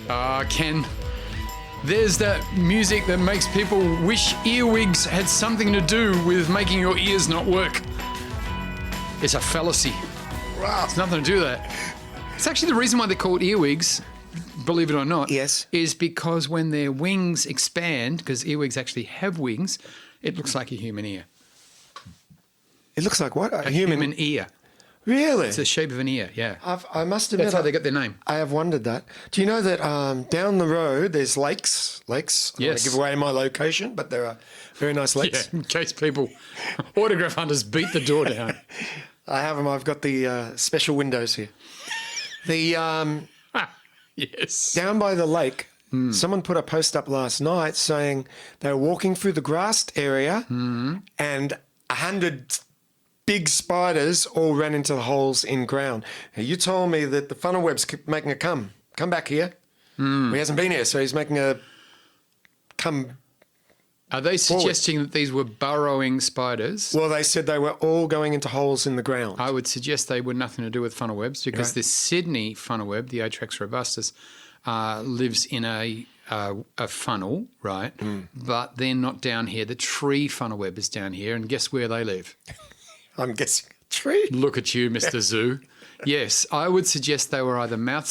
Ken, there's that music that makes people wish earwigs had something to do with making your ears not work. It's a fallacy. Wow. It's nothing to do with that. It's actually the reason why they're called earwigs, believe it or not. Yes. Is because when their wings expand, because earwigs actually have wings, it looks like a human ear. It looks like what? A human ear. Really? It's the shape of an ear, yeah. I must admit, That's how they got their name. I have wondered that. Do you know that down the road there's lakes? Lakes. I don't want to Yes. give away my location, but there are very nice lakes. Yeah, in case people, autograph hunters beat the door down. I have them. I've got the special windows here. The Yes. down by the lake, someone put a post up last night saying they were walking through the grassed area and 100 big spiders all ran into the holes in ground. Now, you told me that the funnel web's making a come back here. He hasn't been here, so he's making a come. Are they suggesting that these were burrowing spiders? Well, they said they were all going into holes in the ground. I would suggest they were nothing to do with funnel webs because the Sydney funnel web, the Atrax robustus, lives in a funnel, right? But they're not down here. The tree funnel web is down here, and guess where they live? I'm guessing a tree. Look at you, Mr. Zoo. Yes, I would suggest they were either mouse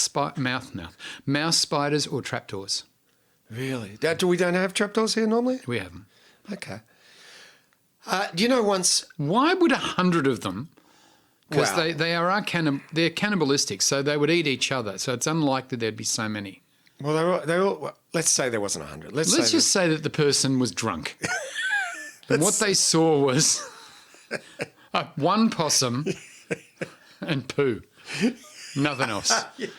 spiders or trapdoors. Really? We don't have trapdoors here normally? We have them. Okay. Do you know once... Why would 100 of them? Because Wow. they're cannibalistic, so they would eat each other. So it's unlikely there'd be so many. Well, they're all... Well, let's say there wasn't 100. Let's just say that the person was drunk. And what they saw was one possum and poo. Nothing else.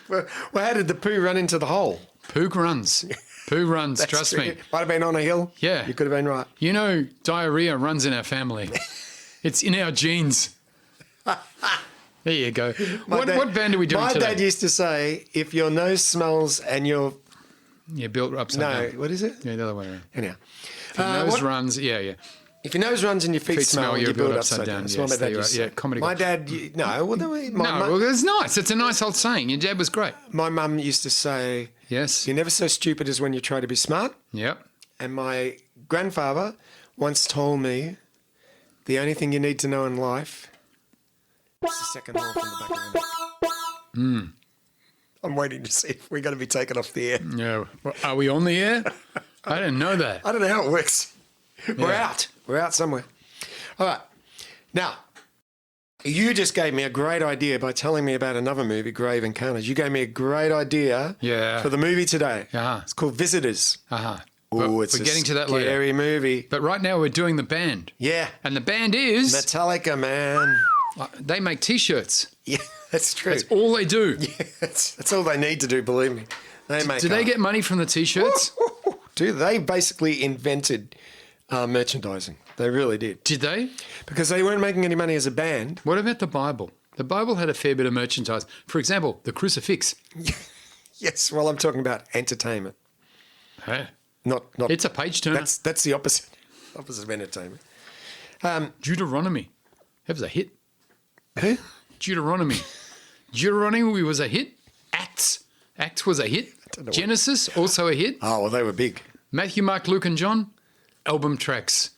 Well, how did the poo run into the hole? Poo runs. Poo runs, That's trust true. me. Might have been on a hill. Yeah. You could have been right. You know, diarrhea runs in our family. It's in our genes. There you go. What band are we doing my today? dad used to say, if your nose smells and your... Yeah, built upside down. No, what is it? Yeah, the other way around. Anyhow. If your nose runs, yeah. If your nose runs and your feet smell, you build upside down. That's what my dad used to say. Yeah, comedy. My dad... No, well, well, it's nice. It's a nice old saying. Your dad was great. my mum used to say, Yes. you're never so stupid as when you try to be smart. Yep. And my grandfather once told me, the only thing you need to know in life is the second hole from the back of the neck. I'm waiting to see if we're going to be taken off the air. Yeah. Well, are we on the air? I didn't know that. I don't know how it works. We're Yeah. out. We're out somewhere. All right. Now, you just gave me a great idea by telling me about another movie, Grave Encounters. You gave me a great idea for the movie today. Uh-huh. It's called Visitors. Uh-huh. Oh, it's we're a getting to that later. scary movie. But right now we're doing the band. Yeah. And the band is... Metallica, man. They make T-shirts. Yeah, that's true. That's all they do. Yeah, that's all they need to do, believe me. Do they get money from the T-shirts? They basically invented merchandising. They really did. Did they? Because they weren't making any money as a band. What about the Bible? The Bible had a fair bit of merchandise. For example, the crucifix. Yes, well, I'm talking about entertainment. Hey, Not. it's a page turner. That's the opposite of entertainment. Deuteronomy. That was a hit. Who? Deuteronomy. Deuteronomy was a hit. Acts was a hit. Genesis, also a hit. Oh, well, they were big. Matthew, Mark, Luke, and John, album tracks.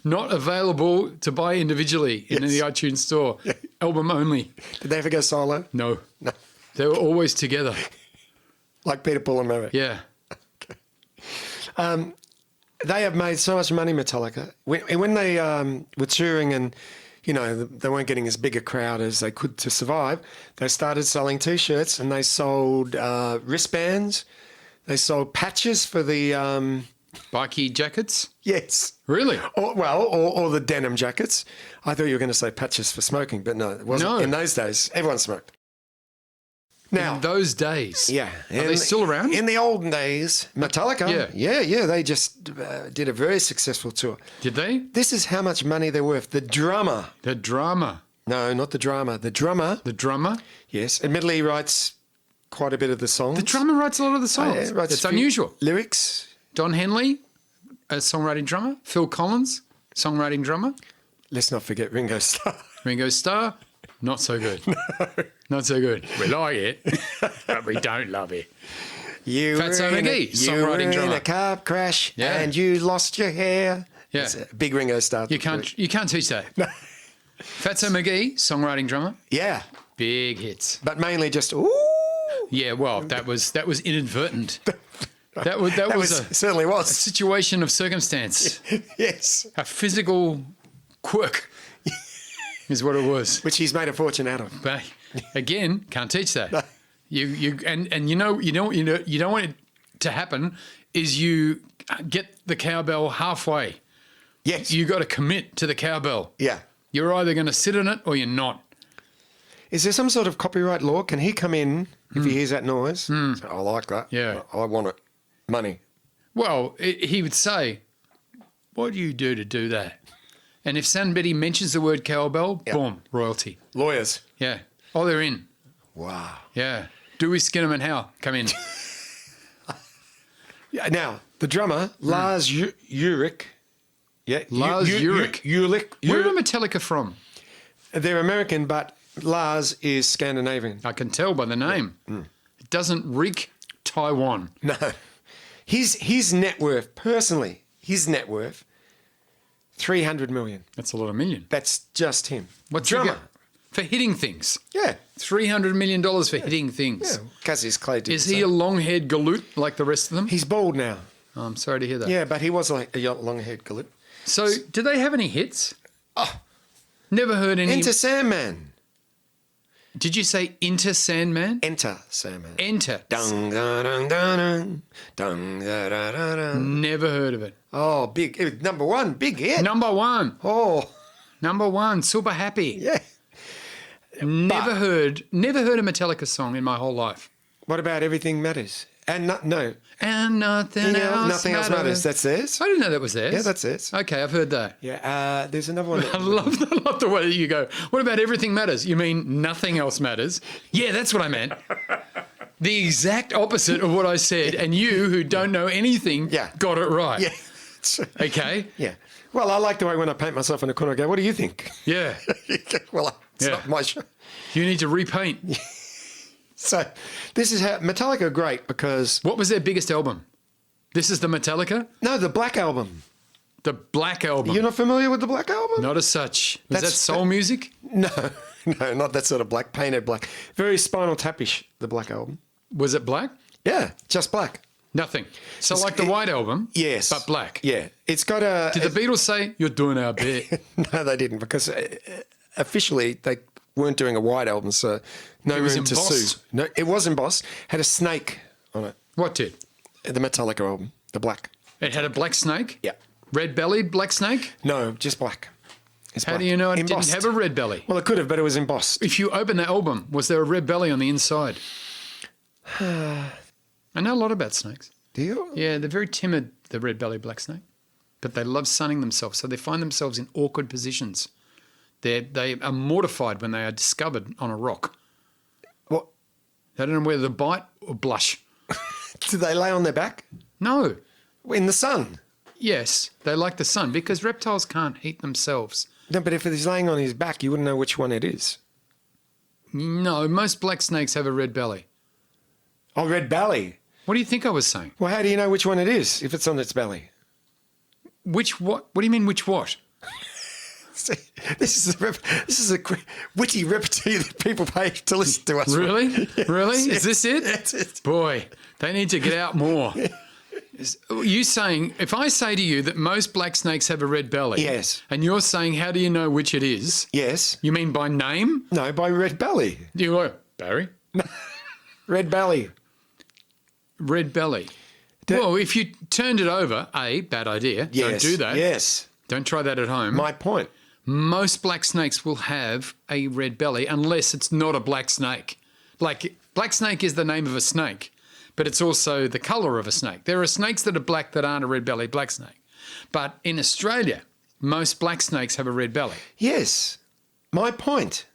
Not available to buy individually in the iTunes store. Yeah. Album only. Did they ever go solo? No. No. They were always together. Like Peter, Paul and Mary. Yeah. They have made so much money, Metallica. When they were touring and, they weren't getting as big a crowd as they could to survive, they started selling T-shirts and they sold wristbands. They sold patches for the... Bikie jackets? Yes. Really? Or the denim jackets. I thought you were going to say patches for smoking, but no, it wasn't. No. In those days, everyone smoked. Now, In those days? yeah. Are they still around? In the olden days, Metallica, yeah, they just did a very successful tour. Did they? This is how much money they're worth. The drummer. The drama. No, not the drama. The drummer. The drummer? Yes. Admittedly, he writes quite a bit of the songs. The drummer writes a lot of the songs. Writes It's a few unusual. Lyrics. Don Henley, a songwriting drummer. Phil Collins, songwriting drummer. Let's not forget Ringo Starr. Ringo Starr, Not so good. Not so good. We like it, but we don't love it. You Fatso were in McGee, you were songwriting in drummer. a car crash Yeah. and you lost your hair. Yeah. It's a big Ringo Starr. You can't teach that. No. Fatso McGee, songwriting drummer, Yeah, big hits. but mainly just ooh. Yeah, well, that was inadvertent. That was Certainly a was. situation of circumstance, Yes, a physical quirk, is what it was. which he's made a fortune out of. But again, can't teach that. You don't want it to happen. Is you get the cowbell halfway. Yes. You got to commit to the cowbell. Yeah. You're either going to sit on it or you're not. Is there some sort of copyright law? Can he come in if he hears that noise? Say, I like that. Yeah. I want it. Money. Well, he would say, "What do you do to do that?" And if somebody mentions the word cowbell, boom, royalty. Lawyers. Yeah. Oh, they're in. Wow. Yeah. Dewey, Skinner and Howe, come in. Yeah, now, the drummer, Lars Ulrich. Yeah. Lars Ulrich. Ulrich. Where are Metallica from? They're American, but Lars is Scandinavian. I can tell by the name. It doesn't reek Taiwan. No. His net worth, personally, his net worth, 300 million. That's a lot of million. That's just him. What's drummer? For hitting things. Yeah. $300 million for hitting things. Yeah. Cassie's Clay did Is the he same. a long-haired galoot like the rest of them? He's bald now. Oh, I'm sorry to hear that. Yeah, but he was like a long-haired galoot. So, do they have any hits? Never heard any. Enter Sandman. Did you say Into Sandman? Enter Sandman. Enter. Dung, da, dung, da, dung. Dung, da, da, da, da. Never heard of it. Oh, big. It was number one. Big hit. Number one. Oh, Super happy. yeah. Never heard a Metallica song in my whole life. What about Everything Matters? And no. And nothing else Nothing else matters. That's theirs. I didn't know that was theirs. Yeah, that's theirs. Okay, I've heard that. Yeah, there's another one. I love the way that you go, what about Everything Matters? You mean nothing else matters? Yeah, that's what I meant. The exact opposite of what I said, and you, who don't know anything, got it right. Yeah. Okay? Yeah. Well, I like the way when I paint myself in a corner, I go, what do you think? Yeah. Well, it's not my show. You need to repaint. So this is how Metallica are great because... What was their biggest album? This is the Metallica? No, the Black Album. The Black Album. You're not familiar with the Black Album? Not as such. Was that That's- soul music? No, not that sort of black, painted black. Very Spinal Tap-ish, the Black Album. Was it black? Yeah, just black. Nothing. So like the White Album? Yes. But black? Yeah. It's got a... Did the Beatles say, you're doing our bit? No, they didn't because officially they weren't doing a White Album, so no It was room to embossed. sue. No, it was embossed. Had a snake on it. What did? The Metallica album, the black. It had a black snake? Yeah. Red-bellied black snake? No, just black. It's How black. do you know it Embossed. didn't have a red belly? Well, it could have, but it was embossed. If you open the album, was there a red belly on the inside? I know a lot about snakes. Do you? Yeah, they're very timid, the red-bellied black snake. But they love sunning themselves, so they find themselves in awkward positions. They are mortified when they are discovered on a rock. What? They don't know whether to bite or blush. Do they lay on their back? No. In the sun? Yes, they like the sun because reptiles can't heat themselves. No, but if he's laying on his back, you wouldn't know which one it is. No, most black snakes have a red belly. Oh, red belly. What do you think I was saying? Well, how do you know which one it is if it's on its belly? Which what? What do you mean which what? See, this is a witty repartee that people pay to listen to us. Really? Yes, Really? yes, Is this it? That's it. Boy, they need to get out more. You saying, if I say to you that most black snakes have a red belly, Yes. and you're saying, how do you know which it is? Yes. You mean by name? No, by red belly. You go, Barry? Red belly. Red belly. Well, if you turned it over, bad idea. Yes. Don't do that. Yes. Don't try that at home. My point. Most black snakes will have a red belly unless it's not a black snake. Like, black snake is the name of a snake, but it's also the colour of a snake. There are snakes that are black that aren't a red-bellied black snake. But in Australia, most black snakes have a red belly. Yes. My point.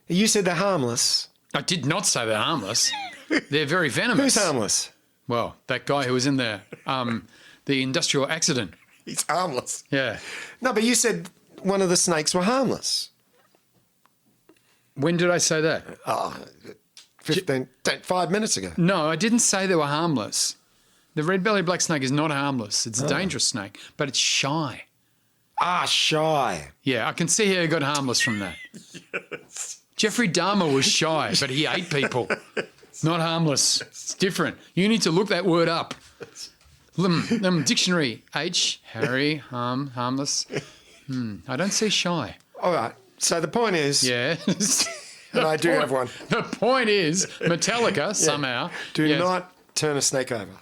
You said they're harmless. I did not say they're harmless. They're very venomous. Who's harmless? Well, that guy who was in the industrial accident. He's harmless. Yeah. No, but you said one of the snakes were harmless. When did I say that? 5 minutes ago. No, I didn't say they were harmless. The red-bellied black snake is not harmless. It's a dangerous snake, but it's shy. Shy. Yeah, I can see how you got harmless from that. Yes. Jeffrey Dahmer was shy, but he ate people. Not harmless. It's different. You need to look that word up. Dictionary. Harry, harmless. I don't see shy. All right. So the point is... Yeah. And I do have one. The point is, Metallica, somehow... Do not turn a snake over.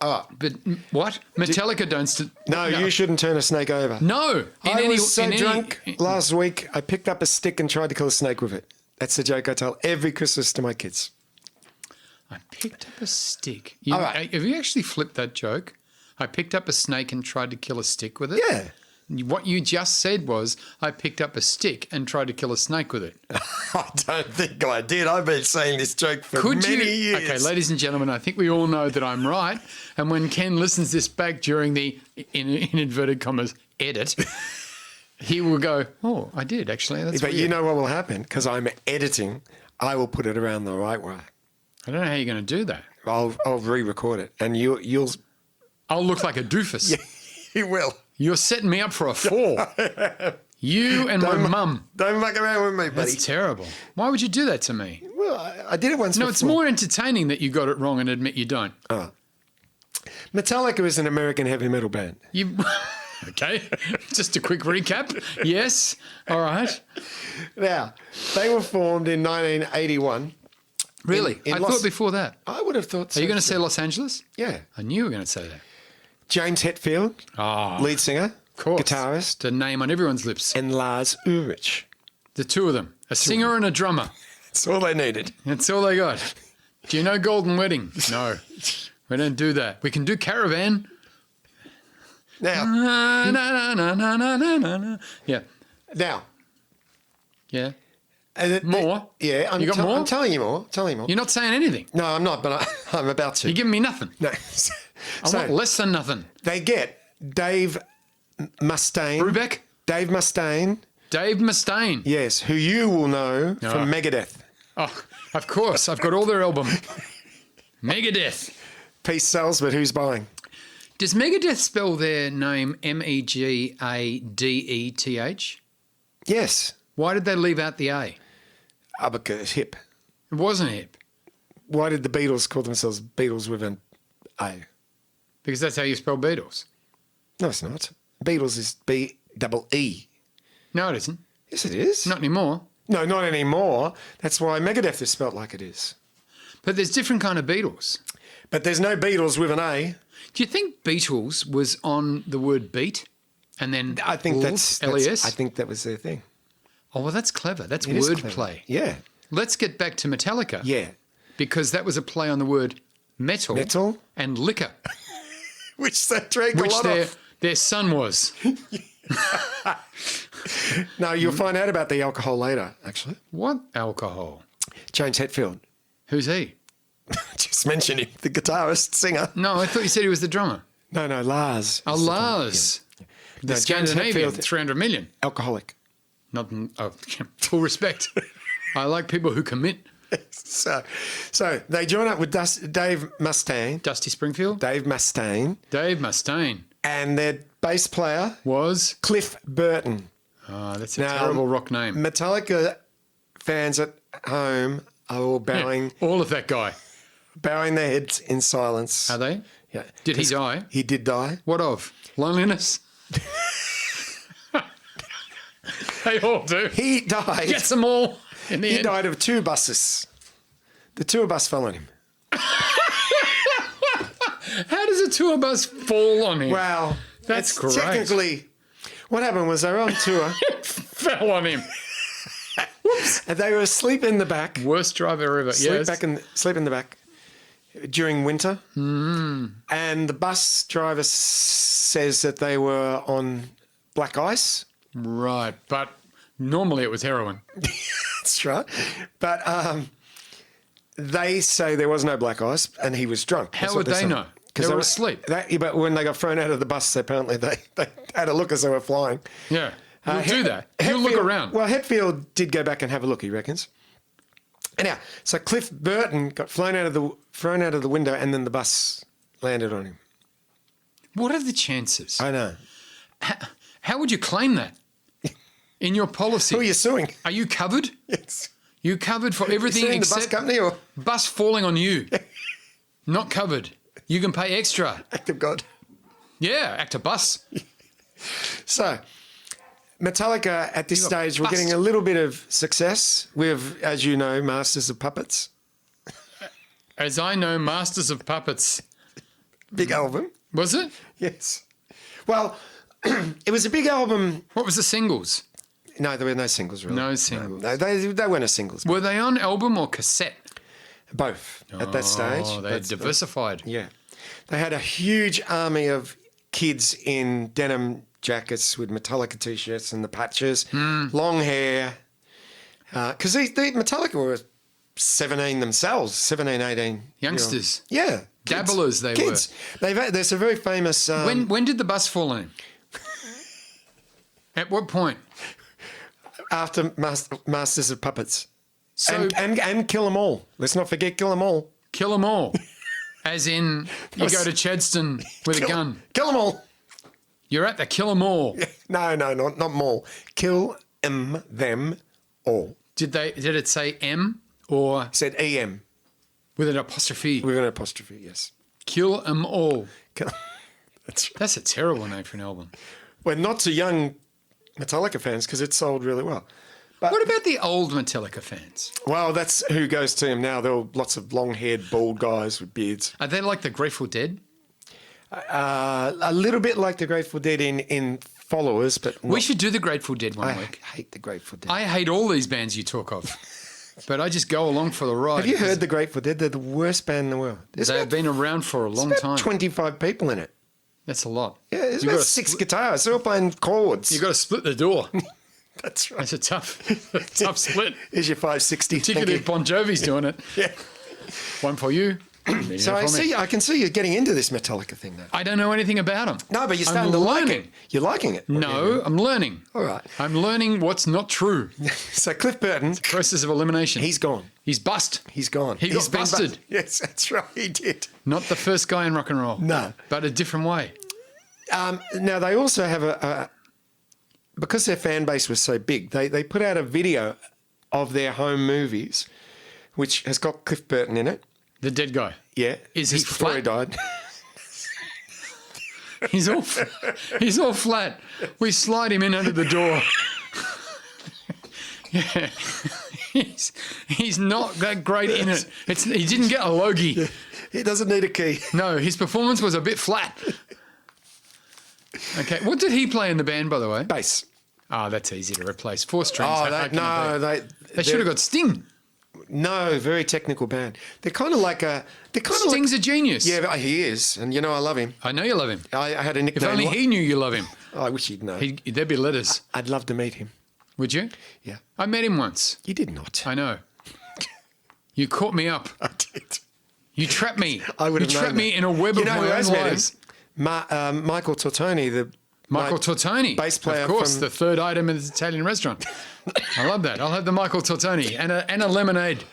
But what? Metallica don't... No, you shouldn't turn a snake over. No. I was so drunk last week, I picked up a stick and tried to kill a snake with it. That's the joke I tell every Christmas to my kids. I picked up a stick. All right. Have you actually flipped that joke? I picked up a snake and tried to kill a stick with it? Yeah. What you just said was, I picked up a stick and tried to kill a snake with it. I don't think I did. I've been saying this joke for many years. Okay, ladies and gentlemen, I think we all know that I'm right. And when Ken listens this back during the, in inverted commas, edit, he will go, oh, I did actually. That's but weird. you know what will happen? Because I'm editing, I will put it around the right way. I don't know how you're going to do that. I'll re-record it, and you'll... I'll look like a doofus. Yeah, you will. You're setting me up for a fall. You and my mum. Don't muck around with me, buddy. That's terrible. Why would you do that to me? Well, I did it once before. No, it's more entertaining that you got it wrong and admit you don't. Metallica is an American heavy metal band. Okay, just a quick recap. Yes, all right. Now, they were formed in 1981. Really? I thought before that. I would have thought so. Are you going to say Los Angeles? Yeah. I knew you were going to say that. James Hetfield, lead singer, of course. guitarist. The name on everyone's lips. And Lars Ulrich. The two of them. A singer and a drummer. That's all they needed. That's all they got. Do you know Golden Wedding? No. We don't do that. We can do Caravan. Now. Yeah. Now. Yeah. More? Yeah. You got more? I'm telling you more. You're not saying anything. No, I'm not, but I'm about to. You're giving me nothing. No. I want less than nothing. They get Dave Mustaine. Brubeck? Dave Mustaine. Dave Mustaine. Yes, who you will know from Megadeth. Oh, of course. I've got all their album. Megadeth. Peace sells, but who's buying? Does Megadeth spell their name Megadeth? Yes. Why did they leave out the A? Because hip. It wasn't hip. Why did the Beatles call themselves Beatles with an A? Because that's how you spell Beatles. No, it's not. Beatles is B-double-E. No, it isn't. Yes, it is. Not anymore. No, not anymore. That's why Megadeth is spelt like it is. But there's different kind of Beatles. But there's no Beatles with an A. Do you think Beatles was on the word beat and then I think that's LES? I think that was their thing. Oh, well, that's clever. That's It is wordplay. clever. Yeah. Let's get back to Metallica. Yeah. Because that was a play on the word metal and liquor. Which they drank a lot of. Their son was. No, you'll find out about the alcohol later, actually. What alcohol? James Hetfield. Who's he? Just mentioned him, the guitarist, singer. No, I thought you said he was the drummer. No, Lars. Oh, Lars. Yeah. The No, Scandinavian, Hetfield, 300 million. alcoholic. Not, full respect. I like people who commit. So they join up with Dave Mustaine. Dusty Springfield? Dave Mustaine. Dave Mustaine. And their bass player Was? Cliff Burton. Oh, that's a terrible rock name. Metallica fans at home are all bowing All of that guy. their heads in silence. Are they? Yeah. Did he die? He did die. What of? Loneliness? They all do. He died. Gets them all in the He end. died of two buses. The tour bus fell on him. How does a tour bus fall on him? Wow. That's great. Technically, what happened was they were on tour Fell on him. and they were asleep in the back. Worst driver ever. Yes. Sleep in the back during winter. And the bus driver says that they were on black ice. Right, but normally it was heroin. That's right. But they say there was no black ice and he was drunk. How would they know? They were asleep. But when they got thrown out of the bus, apparently they had a look as they were flying. Yeah. You'll do that. You'll look around. Well, Hetfield did go back and have a look, he reckons. Anyhow, so Cliff Burton got thrown out of the window, and then the bus landed on him. What are the chances? I know. How would you claim that in your policy? Who are you suing? Are you covered? Yes. You covered for everything Suing except the bus company or bus falling on you. Not covered. You can pay extra. act of God? Yeah, act a bus. So, Metallica at this You got stage were bust. getting a little bit of success with, as you know, Masters of Puppets. As I know, Masters of Puppets. Big album. Was it? Yes. Well, it was a big album. What was the singles? No, there were no singles, really. No singles. No, they weren't a singles. Were they on album or cassette? Both at that stage. Oh, they diversified. Yeah. They had a huge army of kids in denim jackets with Metallica T-shirts and the patches, long hair. Because the Metallica were 17 themselves, 17, 18. Youngsters. You know. Yeah. Dabblers they kids. There's a very famous... When did the bus fall on him? At what point? After Masters of Puppets. So And Kill 'Em All. Let's not forget Kill 'Em All. kill them all. As in, you go to Chadston with a gun. Kill 'Em All. You're at the kill them all. No, not Mall. Kill 'em all. Did it say M or Said EM with an apostrophe? with an apostrophe, yes. Kill them all. Kill. That's right. That's a terrible name for an album. We're not to young Metallica fans because it sold really well. But, What about the old Metallica fans? well, that's who goes to him now. There are lots of long-haired, bald guys with beards. Are they like the Grateful Dead? A little bit like the Grateful Dead in followers, but We should do the Grateful Dead one I week. hate the Grateful Dead. I hate all these bands you talk of, but I just go along for the ride. Have you heard the Grateful Dead? They're the worst band in the world. There's They've about, been around for a long about time. 25 people in it. That's a lot. Yeah, there's You about gotta 6 guitars. They're all playing chords. You got to split the door. That's right. That's a tough split. Here's your 560. Particularly if Bon Jovi's doing it. Yeah. One for you. So I can see you're getting into this Metallica thing now. I don't know anything about them. No, but you're I'm starting to like learning. it. You're liking it. No, I'm learning. All right. I'm learning what's not true. So Cliff Burton, Process of elimination. he's gone. He's bust. He's gone. He He's got been busted. Yes, that's right. He did. Not the first guy in rock and roll. No. But a different way. Now, they also have because their fan base was so big, they put out a video of their home movies, which has got Cliff Burton in it. The dead guy. Yeah. Is just he before he flat? died. He's all flat. We slide him in under the door. Yeah. He's not that great in it. He didn't get a Logie. He doesn't need a key. No, his performance was a bit flat. Okay, what did he play in the band, by the way? Bass. Oh, that's easy to replace. 4 strings. Oh, How can it be? They should they're- have got Sting. No, very technical band. They're kind of like a. They're kind of Sting's a genius. Yeah, but he is, and I love him. I know you love him. I had a nickname. If only he knew you love him. Oh, I wish he'd know. There'd be letters. I'd love to meet him. Would you? Yeah, I met him once. you did not. I know. You caught me up. I did. You trapped me. I would have You known trapped me that. in a web of who my has own met him? lies. Michael Tortoni, the Michael Tortoni. bass player Of course, from- the third item in the Italian restaurant. I love that. I'll have the Michael Tortoni and a lemonade.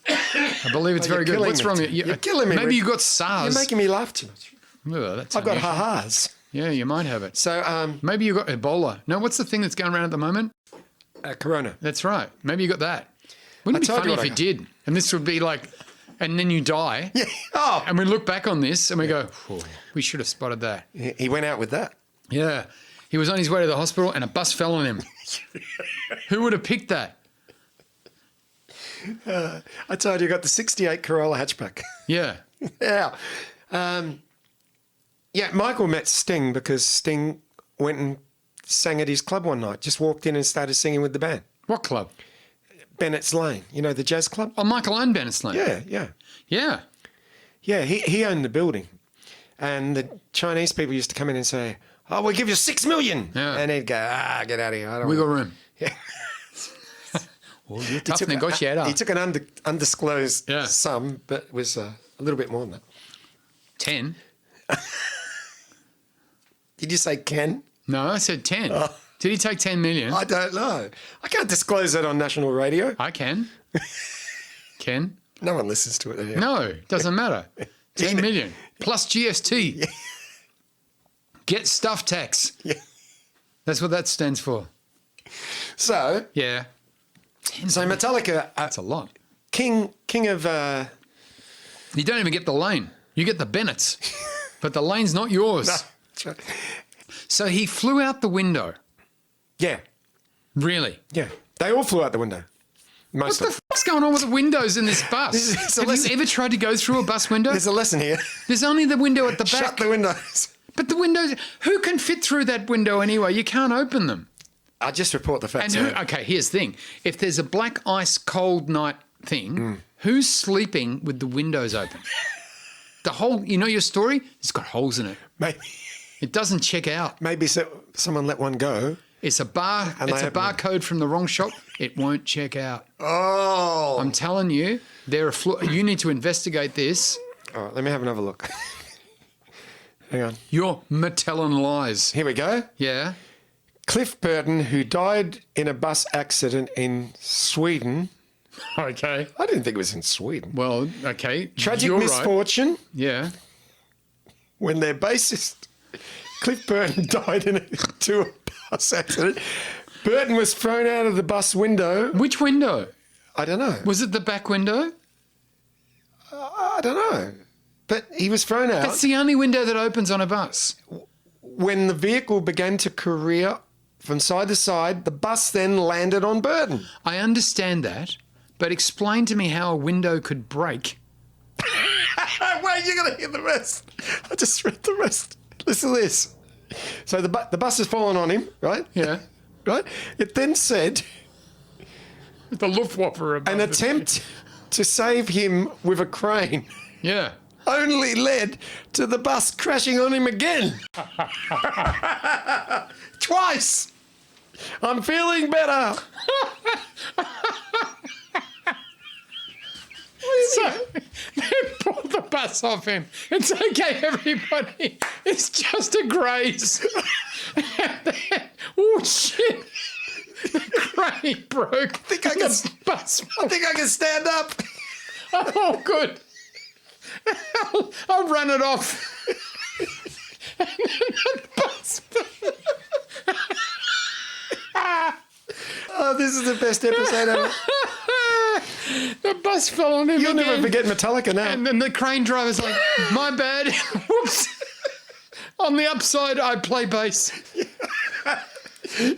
I believe it's very good. killing What's me. wrong? You're killing me, Maybe Rick. you got SARS. You're making me laugh too much. Ugh, that's I've got unusual. ha-has. Yeah, you might have it. So, Maybe you got Ebola. No, what's the thing that's going around at the moment? Corona. That's right. Maybe you got that. Wouldn't it be told funny you if what you I did? And this would be like, and then you die. Yeah. Oh, And we look back on this and we go, "Oh, we should have spotted that. he went out with that. Yeah. He was on his way to the hospital and a bus fell on him. Who would have picked that? I told you, got the '68 Corolla hatchback. Yeah. Yeah. Yeah, Michael met Sting because Sting went and sang at his club one night. Just walked in and started singing with the band. What club? Bennett's Lane, the jazz club? Oh, Michael owned Bennett's Lane. Yeah. Yeah. Yeah, he owned the building. And the Chinese people used to come in and say, "Oh, we'll give you $6 million." Yeah. And he'd go, get out of here. I don't Wiggle want room. Yeah. Oh, you're a tough He negotiator. took an undisclosed Yeah. sum, but it was a little bit more than that. 10. Did you say Ken? No, I said 10. Did he take 10 million? I don't know. I can't disclose that on national radio. I can. Ken? No one listens to it anymore. No, doesn't matter. 10 million plus GST. Yeah. Get stuff tax. Yeah. That's what that stands for. So, Yeah. Metallica, That's a lot. king of... You don't even get the lane. You get the Bennetts. But the lane's not yours. That's right. So he flew out the window. Yeah, Really? yeah. They all flew out the window. Most What of the fuck's going on with the windows in this bus? It's a Have lesson. you ever tried to go through a bus window? There's a lesson here. There's only the window at the back. Shut the windows. But the windows, who can fit through that window anyway? You can't open them. I just report the facts. And okay, here's the thing. If there's a black ice cold night thing, who's sleeping with the windows open? The whole, you know your story? It's got holes in it. It doesn't check out. Maybe someone let one go. It's a barcode from the wrong shop. It won't check out. Oh. I'm telling you, you need to investigate this. All right, let me have another look. Hang on. You're telling lies. Here we go. Yeah. Cliff Burton, who died in a bus accident in Sweden. Okay. I didn't think it was in Sweden. Well, okay. Tragic You're misfortune Right. Yeah. when their bassist, Cliff Burton, died in a bus accident. Burton was thrown out of the bus window. Which window? I don't know. Was it the back window? I don't know. But he was thrown out. That's the only window that opens on a bus. When the vehicle began to career from side to side, the bus then landed on Burton. I understand that, but explain to me how a window could break. Wait, you're going to hear the rest. I just read the rest. Listen to this. So the bus has fallen on him, right? Yeah. Right? It then said The Luftwaffe above an attempt to save him with a crane Yeah. only led to the bus crashing on him again. Twice. I'm feeling better. So they pulled the bus off him. It's okay, everybody. It's just a graze. Oh, shit. The crane broke. I think I can stand up. Oh, good. I'll run it off. And then the bus. Oh, this is the best episode ever. The bus fell on him. You'll again. never forget Metallica now. And then the crane driver's like, my bad. Whoops. On the upside, I play bass.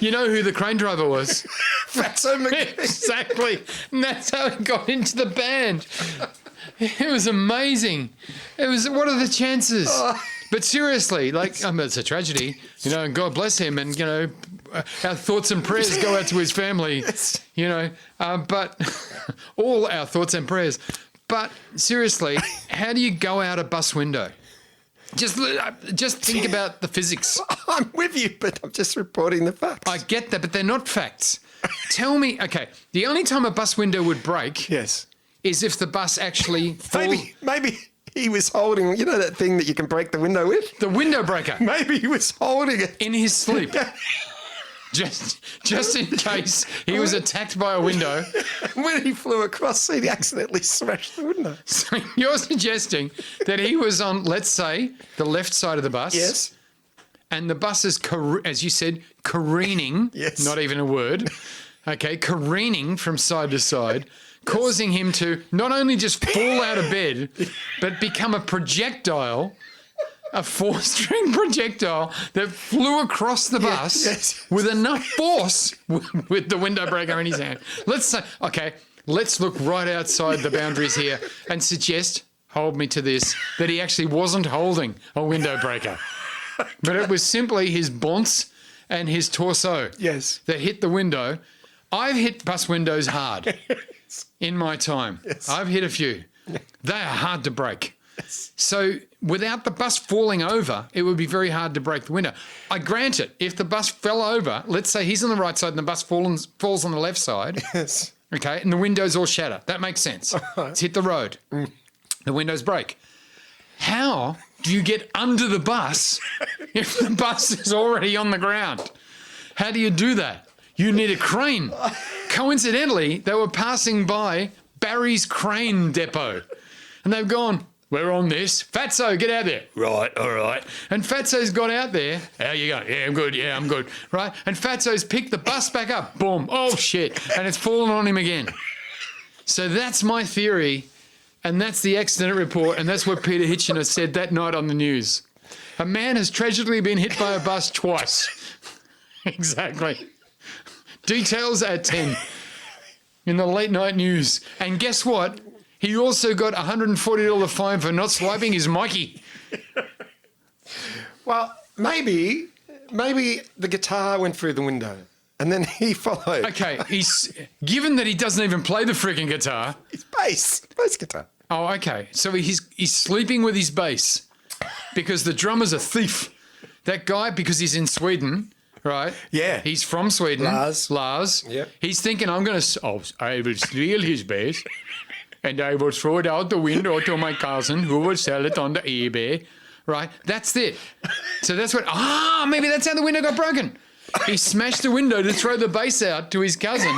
You know who the crane driver was? Fatso McGee. Exactly. And that's how he got into the band. It was amazing. What are the chances? But seriously, it's a tragedy, and God bless him. And, our thoughts and prayers go out to his family, but all our thoughts and prayers. But seriously, how do you go out a bus window? Just think about the physics. I'm with you, but I'm just reporting the facts. I get that, but they're not facts. Tell me, okay, the only time a bus window would break Yes. is if the bus actually falls. Maybe he was holding, that thing that you can break the window with? The window breaker Maybe he was holding it. in his sleep. Just in case he was attacked by a window. When he flew across, he accidentally smashed the window. So you're suggesting that he was on, let's say, the left side of the bus. Yes. And the bus is, as you said, careening. Yes. Not even a word. Okay, careening from side to side, causing him to not only just fall out of bed, but become a projectile. A 4-string projectile that flew across the bus yes. with enough force with the window breaker in his hand. Let's look right outside the boundaries here and suggest, hold me to this, that he actually wasn't holding a window breaker. But it was simply his bonce and his torso that hit the window. I've hit bus windows hard in my time. Yes. I've hit a few. They are hard to break. So without the bus falling over, it would be very hard to break the window. I grant it. If the bus fell over, let's say he's on the right side and the bus falls on the left side, Yes. okay, and the windows all shatter. That makes sense. It's hit the road. The windows break. How do you get under the bus if the bus is already on the ground? How do you do that? You need a crane. Coincidentally, they were passing by Barry's crane depot and they've gone, we're on this. Fatso, get out there. Right, all right. And Fatso's got out there. How you going? Yeah, I'm good. Yeah, I'm good. Right. And Fatso's picked the bus back up. Boom. Oh, shit. And it's fallen on him again. So that's my theory. And that's the accident report. And that's what Peter Hitchener said that night on the news. A man has tragically been hit by a bus twice. Exactly. Details at 10 in the late night news. And guess what? He also got a $140 fine for not swiping his Mikey. Well, maybe the guitar went through the window and then he followed. Okay, given that he doesn't even play the freaking guitar. It's bass guitar. Oh, okay. So he's sleeping with his bass because the drummer's a thief. That guy, because he's in Sweden, right? Yeah. He's from Sweden. Lars. Yep. He's thinking, I will steal his bass. And I will throw it out the window to my cousin who will sell it on the eBay. Right? That's it. So that's what... maybe that's how the window got broken. He smashed the window to throw the bass out to his cousin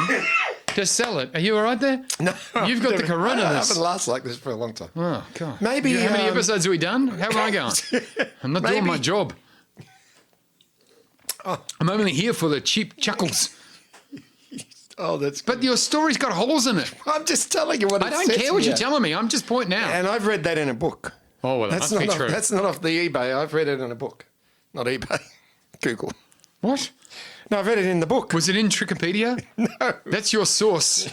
to sell it. Are you all right there? No. You've got the corona. I haven't lasted like this for a long time. Oh, God. Maybe... How many episodes have we done? How am I going? I'm not doing my job. I'm only here for the cheap chuckles. Oh, that's good. But your story's got holes in it. I'm just telling you what it says. I don't care what you're telling me. I'm just pointing out. And I've read that in a book. Oh, well, that's must not be true. That's not off the eBay. I've read it in a book. Not eBay. Google. What? No, I've read it in the book. Was it in Trickopedia? No. That's your source.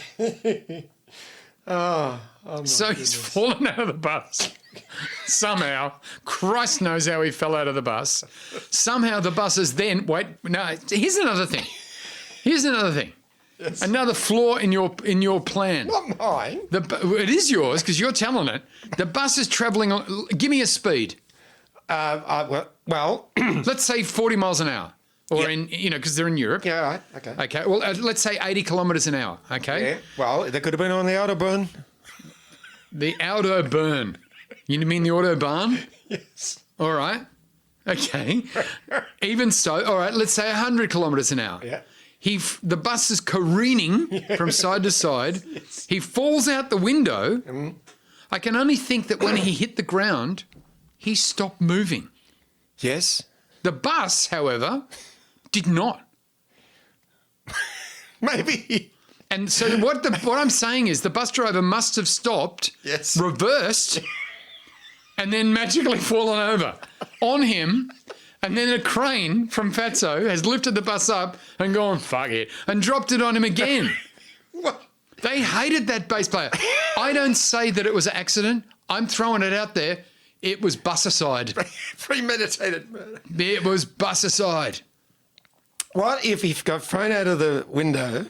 Oh So he's fallen out of the bus. Somehow, Christ knows how he fell out of the bus. Somehow the bus is then... Wait, no, here's another thing. Yes. Another flaw in your plan. Not mine. It is yours because you're telling it. The bus is travelling... Give me a speed. Well... Let's say 40 miles an hour. Or because they're in Europe. Yeah, all right. Okay. Okay, well, let's say 80 kilometres an hour, okay? Yeah, well, they could have been on the Autobahn. The Autobahn. You mean the Autobahn? Yes. All right. Okay. Even so, all right, let's say 100 kilometres an hour. Yeah. The bus is careening from side to side. Yes. He falls out the window. Mm. I can only think that when he hit the ground, he stopped moving. Yes. The bus, however, did not. Maybe. And so what I'm saying is the bus driver must have stopped, yes, reversed, and then magically fallen over on him. And then a crane from Fatso has lifted the bus up and gone, fuck it, and dropped it on him again. What? They hated that bass player. I don't say that it was an accident. I'm throwing it out there. It was bus-aside. Premeditated murder. It was bus-aside. What if he got thrown out of the window,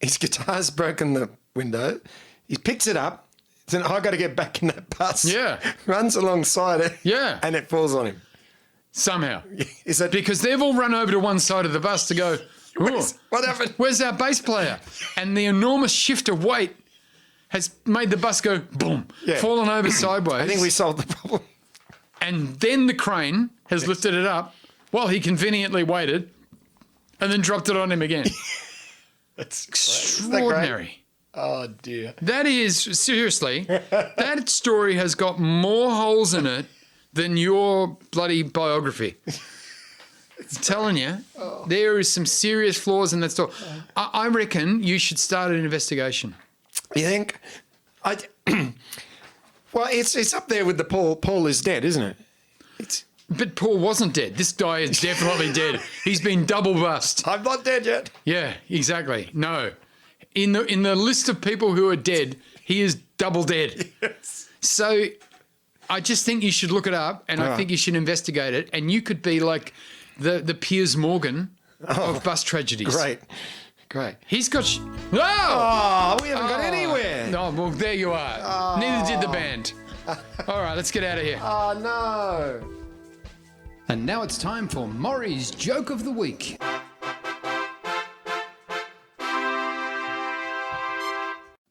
his guitar's broken the window, he picks it up, says, I've got to get back in that bus. Yeah. Runs alongside it. Yeah. And it falls on him. Somehow. Is that because they've all run over to one side of the bus to go, what happened? Where's our bass player? And the enormous shift of weight has made the bus go boom, fallen over sideways. I think we solved the problem. And then the crane has lifted it up while he conveniently waited and then dropped it on him again. That's extraordinary. Oh, dear. That is, seriously, that story has got more holes in it than your bloody biography. I'm telling you, there is some serious flaws in that story. I reckon you should start an investigation. You think? Well, it's up there with the Paul is dead, isn't it? But Paul wasn't dead. This guy is definitely dead. He's been double bust. I'm not dead yet. Yeah, exactly. No. In the list of people who are dead, he is double dead. Yes. So I just think you should look it up and I think you should investigate it. And you could be like the Piers Morgan of bus tragedies. Great. He's got... we haven't got anywhere. No, well, there you are. Neither did the band. All right, let's get out of here. Oh, no. And now it's time for Maury's Joke of the Week.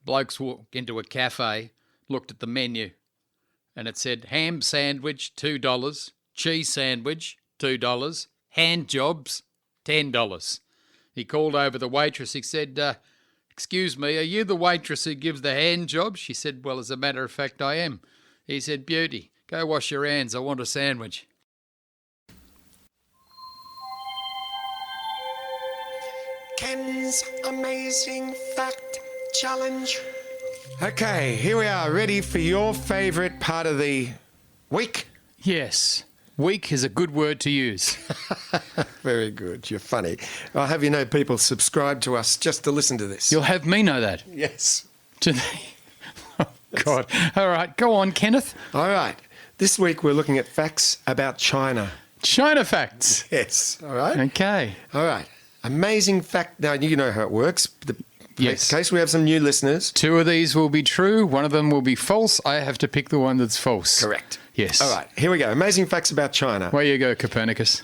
Blokes walked into a cafe, looked at the menu, and it said ham sandwich, $2, cheese sandwich, $2, hand jobs, $10. He called over the waitress. He said, "Excuse me, are you the waitress who gives the hand job?" She said, "Well, as a matter of fact, I am." He said, "Beauty, go wash your hands. I want a sandwich." Ken's Amazing Fact Challenge. Okay, here we are, ready for your favourite part of the week. Yes, weak is a good word to use. Very good, you're funny. I'll have you know people subscribe to us just to listen to this. You'll have me know that. Yes. Do they? Oh, God. All right, go on, Kenneth. All right, this week we're looking at facts about China. China facts. Yes, all right? Okay. All right, amazing fact. Now, you know how it works. Yes. In case we have some new listeners. 2 of these will be true. 1 of them will be false. I have to pick the one that's false. Correct. Yes. All right, here we go. Amazing facts about China. Where you go, Copernicus.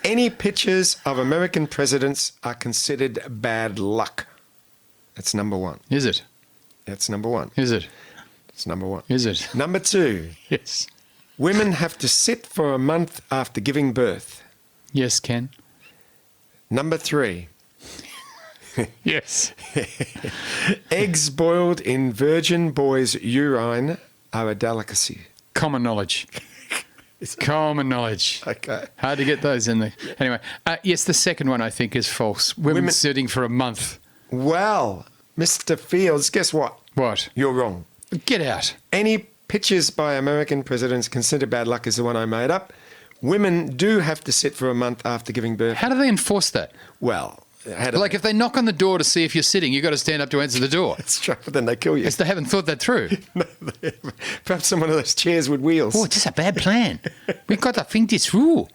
Any pictures of American presidents are considered bad luck. That's number 1. Is it? That's number 1. Is it? That's number 1. Is it? Number 2. Yes. Women have to sit for a month after giving birth. Yes, Ken. Number 3. Yes. Eggs boiled in virgin boys' urine are a delicacy. Common knowledge. Common knowledge. Okay. Hard to get those in there. Anyway, yes, the second one I think is false. Women sitting for a month. Well, Mr. Fields, guess what? What? You're wrong. Get out. Any pictures by American presidents considered bad luck is the one I made up. Women do have to sit for a month after giving birth. How do they enforce that? Well, Like if they knock on the door to see if you're sitting, you've got to stand up to answer the door. That's true, but then they kill you. Yes, they haven't thought that through. Perhaps some one of those chairs with wheels. Oh, this is a bad plan. We've got to think this through.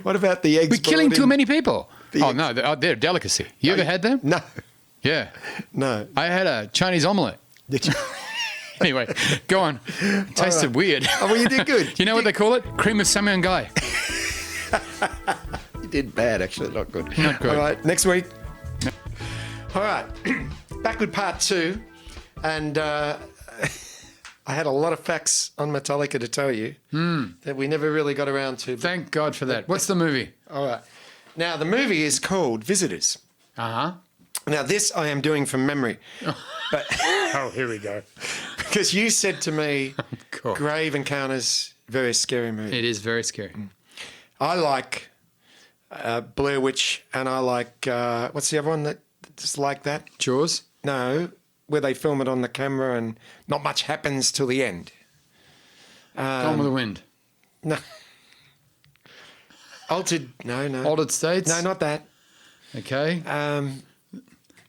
What about the eggs? We're killing boiled too in- many people. The Oh, eggs- no, they're a delicacy. You ever had them? No, Yeah. no. I had a Chinese omelette. Did you? Anyway, go on. Tasted weird. Oh, well, you did good. You know what they call it? Cream of Samyang. You did bad, actually. Not good. Not good. All right, next week. All right, back with part 2. And I had a lot of facts on Metallica to tell you that we never really got around to. Thank God for that. What's the movie? All right. Now, the movie is called Visitors. Uh-huh. Now, this I am doing from memory. But Oh, here we go. because you said to me, God. Grave Encounters, very scary movie. It is very scary. I like Blair Witch, and I like, what's the other one that's like that? Jaws? No, where they film it on the camera and not much happens till the end. Gone with the Wind. No. No. Altered States? No, not that. Okay.